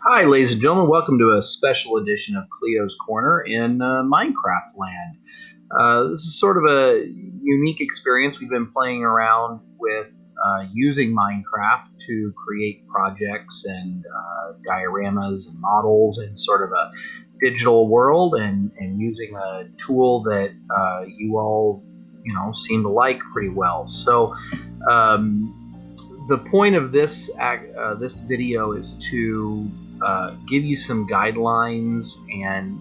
Hi, ladies and gentlemen. Welcome to a special edition of Cleo's Corner in Minecraft land. This is sort of a unique experience. We've been playing around with using Minecraft to create projects and dioramas and models in sort of a digital world, and using a tool that you all, seem to like pretty well. So, um, the point of this video is to give you some guidelines and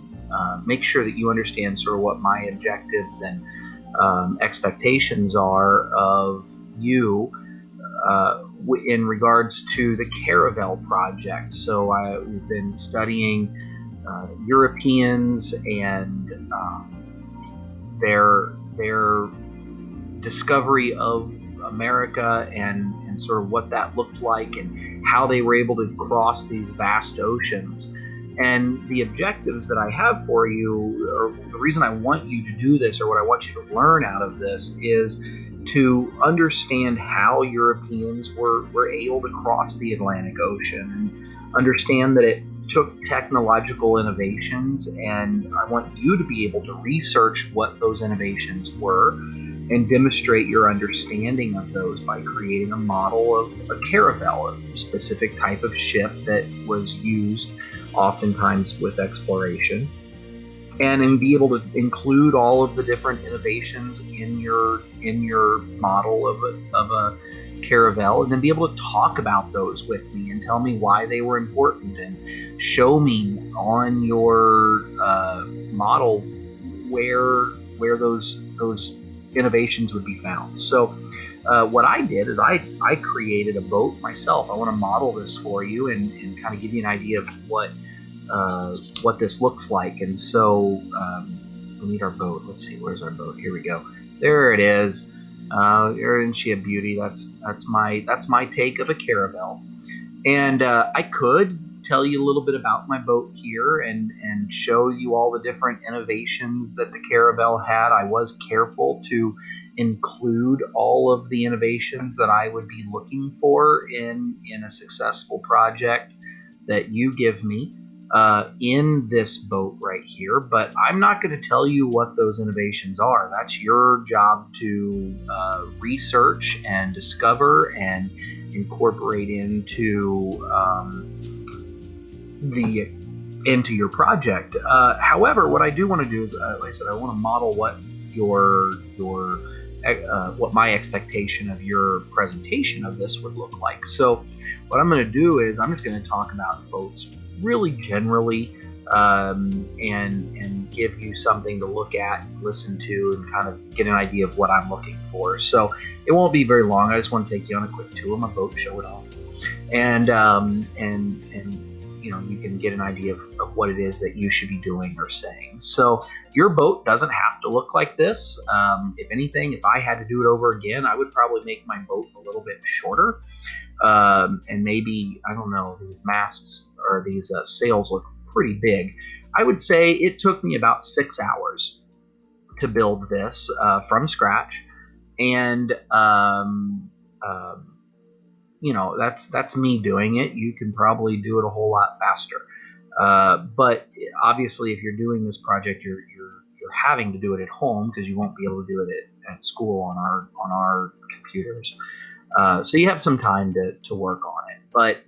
make sure that you understand sort of what my objectives and expectations are of you in regards to the Caravel project. So we've been studying Europeans and their discovery of America and sort of what that looked like and how they were able to cross these vast oceans. And the objectives that I have for you, or the reason I want you to do this, or what I want you to learn out of this, is to understand how Europeans were able to cross the Atlantic Ocean, and understand that it took technological innovations, and I want you to be able to research what those innovations were and demonstrate your understanding of those by creating a model of a caravel, a specific type of ship that was used oftentimes with exploration, and then be able to include all of the different innovations in your model of a caravel, and then be able to talk about those with me and tell me why they were important, and show me on your model where those innovations would be found. So what I did is I created a boat myself. I want to model this for you and kind of give you an idea of what this looks like. And so we need our boat. Let's see, where's our boat? Here we go. There it is. Isn't she a beauty? That's my take of a caravel. And I could tell you a little bit about my boat here and show you all the different innovations that the Caravel had. I was careful to include all of the innovations that I would be looking for in a successful project that you give me in this boat right here. But I'm not going to tell you what those innovations are. That's your job to research and discover and incorporate into into your project. However, what I do want to do is, like I said, I want to model what what my expectation of your presentation of this would look like. So, what I'm going to do is I'm just going to talk about boats really generally, and give you something to look at, listen to, and kind of get an idea of what I'm looking for. So it won't be very long. I just want to take you on a quick tour of my boat, show it off, and you can get an idea of what it is that you should be doing or saying. So your boat doesn't have to look like this. If anything, if I had to do it over again, I would probably make my boat a little bit shorter, and maybe, I don't know, these masts or these sails look pretty big. I would say it took me about 6 hours to build this from scratch, and that's me doing it. You can probably do it a whole lot faster. But obviously, if you're doing this project, you're having to do it at home because you won't be able to do it at school on our computers. So you have some time to work on it. But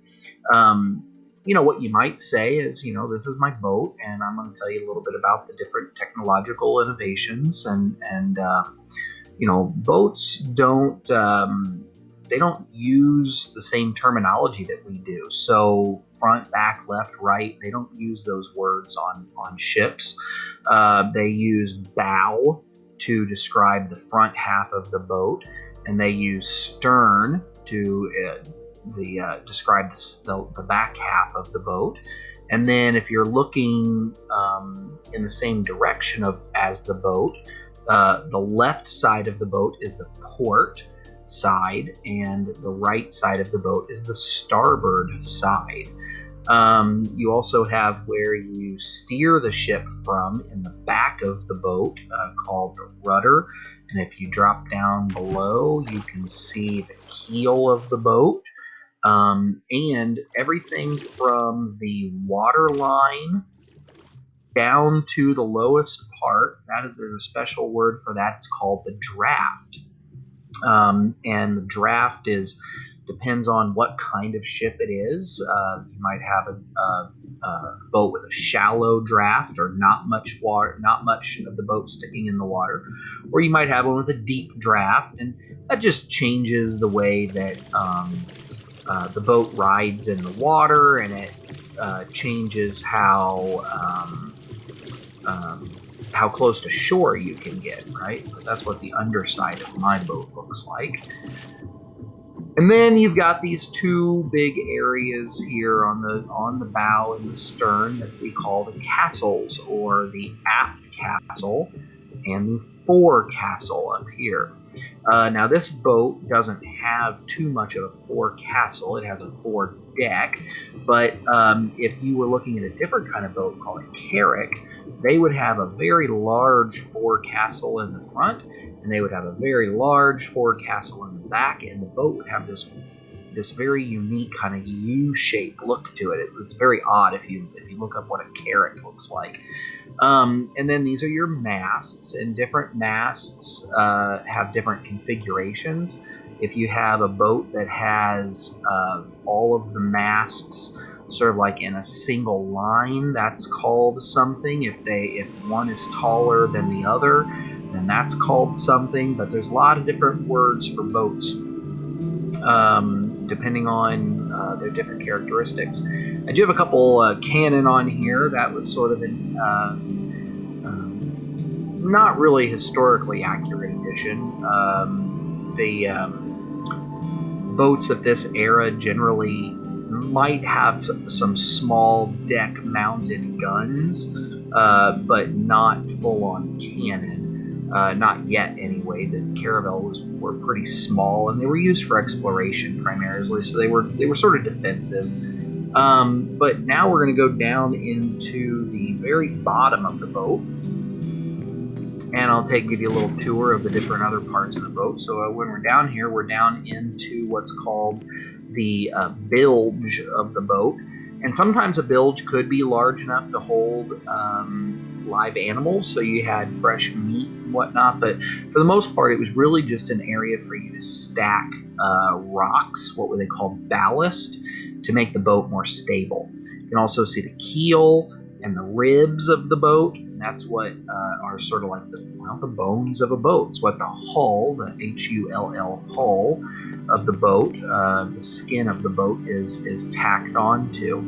what you might say is, this is my boat, and I'm going to tell you a little bit about the different technological innovations, and boats don't. They don't use the same terminology that we do. So front, back, left, right, they don't use those words on ships. They use bow to describe the front half of the boat, and they use stern to describe the back half of the boat. And then if you're looking in the same direction as the boat, the left side of the boat is the port side, and the right side of the boat is the starboard side. You also have where you steer the ship from in the back of the boat, called the rudder. And if you drop down below, you can see the keel of the boat. And everything from the water line down to the lowest part, there's a special word for that. It's called the draft. And the draft depends on what kind of ship it is. You might have a boat with a shallow draft, or not much water, not much of the boat sticking in the water, or you might have one with a deep draft, and that just changes the way that the boat rides in the water, and it changes how close to shore you can get, right? But that's what the underside of my boat looks like. And then you've got these two big areas here on the bow and the stern that we call the castles, or the aft castle and the forecastle up here. Now this boat doesn't have too much of a forecastle. It has a foredeck, but if you were looking at a different kind of boat called a carrack, they would have a very large forecastle in the front, and they would have a very large forecastle in the back, and the boat would have this very unique kind of U-shaped look to it. It's very odd if you look up what a carrack looks like. And then these are your masts, and different masts have different configurations. If you have a boat that has all of the masts sort of like in a single line, that's called something. If one is taller than the other, then that's called something. But there's a lot of different words for boats, depending on their different characteristics. I do have a couple cannon on here. That was sort of an not really historically accurate edition. The boats of this era generally might have some small deck-mounted guns, but not full-on cannon. Not yet, anyway. The Caravels were pretty small, and they were used for exploration primarily, so they were sort of defensive. But now we're going to go down into the very bottom of the boat, and I'll give you a little tour of the different other parts of the boat. So when we're down here, we're down into what's called the bilge of the boat. And sometimes a bilge could be large enough to hold live animals, so you had fresh meat and whatnot. But for the most part, it was really just an area for you to stack rocks, what were they called, ballast, to make the boat more stable. You can also see the keel and the ribs of the boat. And that's what are sort of like the bones of a boat. It's what the hull, the Hull hull of the boat, the skin of the boat is tacked onto.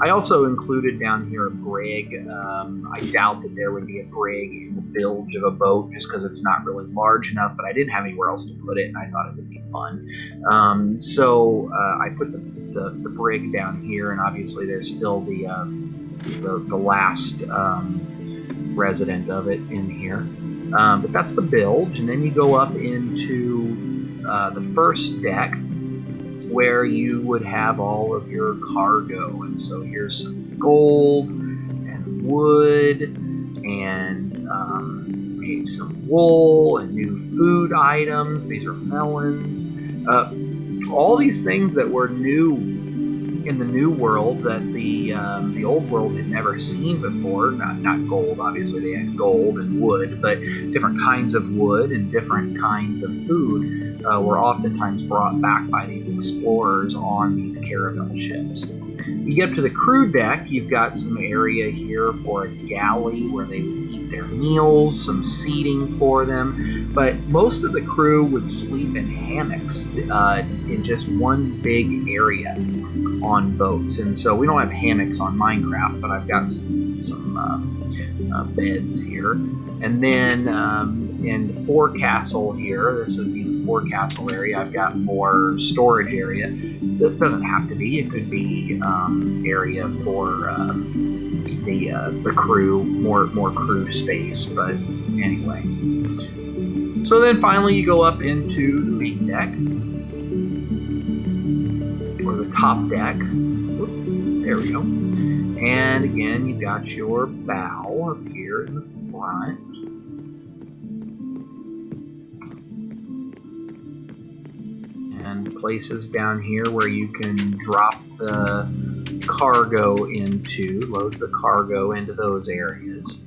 I also included down here a brig. I doubt that there would be a brig in the bilge of a boat, just because it's not really large enough, but I didn't have anywhere else to put it, and I thought it would be fun. So I put the brig down here, and obviously there's still the last resident of it in here. But that's the bilge, and then you go up into the first deck, where you would have all of your cargo. And so here's some gold and wood and some wool and new food items. These are melons. All these things that were new in the new world that the old world had never seen before. Not gold, obviously they had gold and wood, but different kinds of wood and different kinds of food were oftentimes brought back by these explorers on these Caravel ships. You get up to the crew deck, you've got some area here for a galley where they would eat their meals, some seating for them, but most of the crew would sleep in hammocks in just one big area on boats. And so we don't have hammocks on Minecraft, but I've got some beds here. And then in the forecastle here, this would be the forecastle area, I've got more storage area. It doesn't have to be. It could be area for the crew, more crew space. But anyway. So then finally you go up into the main deck, or the top deck. There we go. And again, you've got your bow up here in the front. and places down here where you can drop the cargo into, load the cargo into those areas.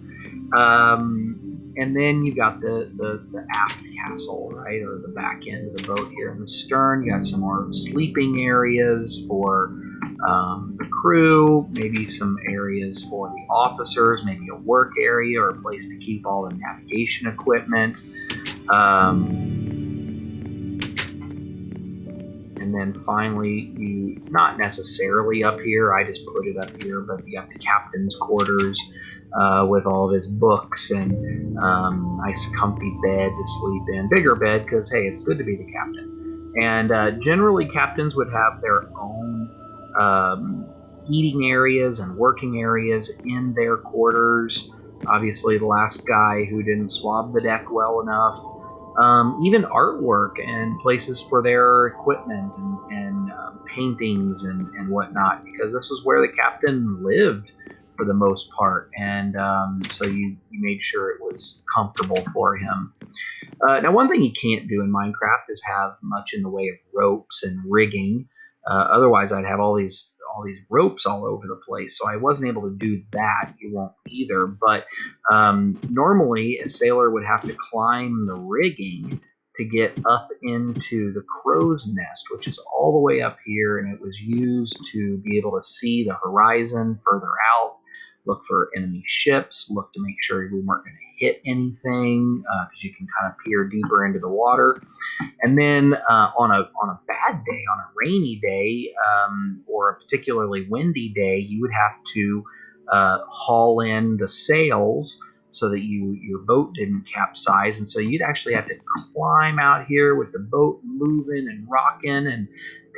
And then you got the aft castle, right, or the back end of the boat here in the stern. You got some more sleeping areas for the crew, maybe some areas for the officers, maybe a work area or a place to keep all the navigation equipment. And then finally, you, not necessarily up here, I just put it up here, but you got the captain's quarters with all of his books and nice comfy bed to sleep in. Bigger bed because, hey, it's good to be the captain. And generally, captains would have their own eating areas and working areas in their quarters. Obviously, the last guy who didn't swab the deck well enough. Even artwork and places for their equipment and paintings and whatnot, because this is where the captain lived for the most part, and so you made sure it was comfortable for him. Now, one thing you can't do in Minecraft is have much in the way of ropes and rigging. Otherwise, I'd have all these ropes all over the place. So I wasn't able to do that. You won't either. But normally, a sailor would have to climb the rigging to get up into the crow's nest, which is all the way up here, and it was used to be able to see the horizon further out, look for enemy ships, look to make sure we weren't going to hit anything, because you can kind of peer deeper into the water. And then on a bad day, on a rainy day, or a particularly windy day, you would have to haul in the sails so that your boat didn't capsize, and so you'd actually have to climb out here with the boat moving and rocking and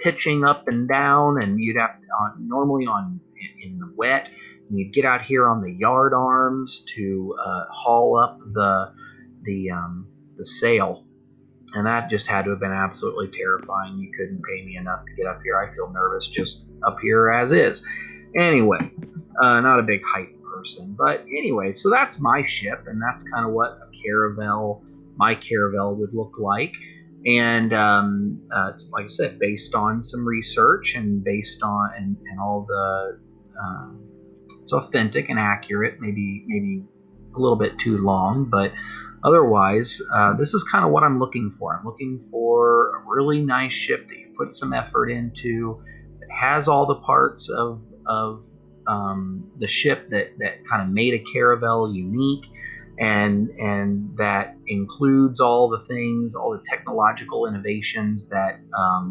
pitching up and down, and you'd have to, normally in the wet, and you'd get out here on the yard arms to haul up the sail. And that just had to have been absolutely terrifying. You couldn't pay me enough to get up here. I feel nervous just up here as is. Anyway, not a big height person. But anyway, so that's my ship, and that's kind of what a caravel, my caravel would look like. And it's, like I said, based on some research and based on and all the it's authentic and accurate. Maybe a little bit too long, but otherwise, this is kind of what I'm looking for. I'm looking for a really nice ship that you put some effort into, that has all the parts of the ship that kind of made a caravel unique, and that includes all the things, all the technological innovations that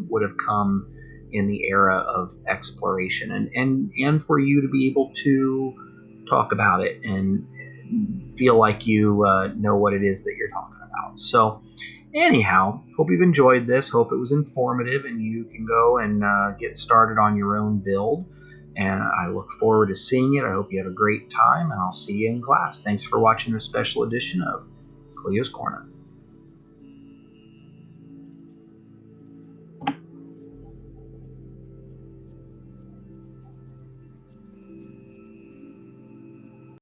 would have come in the era of exploration, and for you to be able to talk about it and feel like you know what it is that you're talking about. So anyhow, hope you've enjoyed this. Hope it was informative and you can go and get started on your own build. And I look forward to seeing it. I hope you have a great time, and I'll see you in class. Thanks for watching this special edition of Cleo's Corner.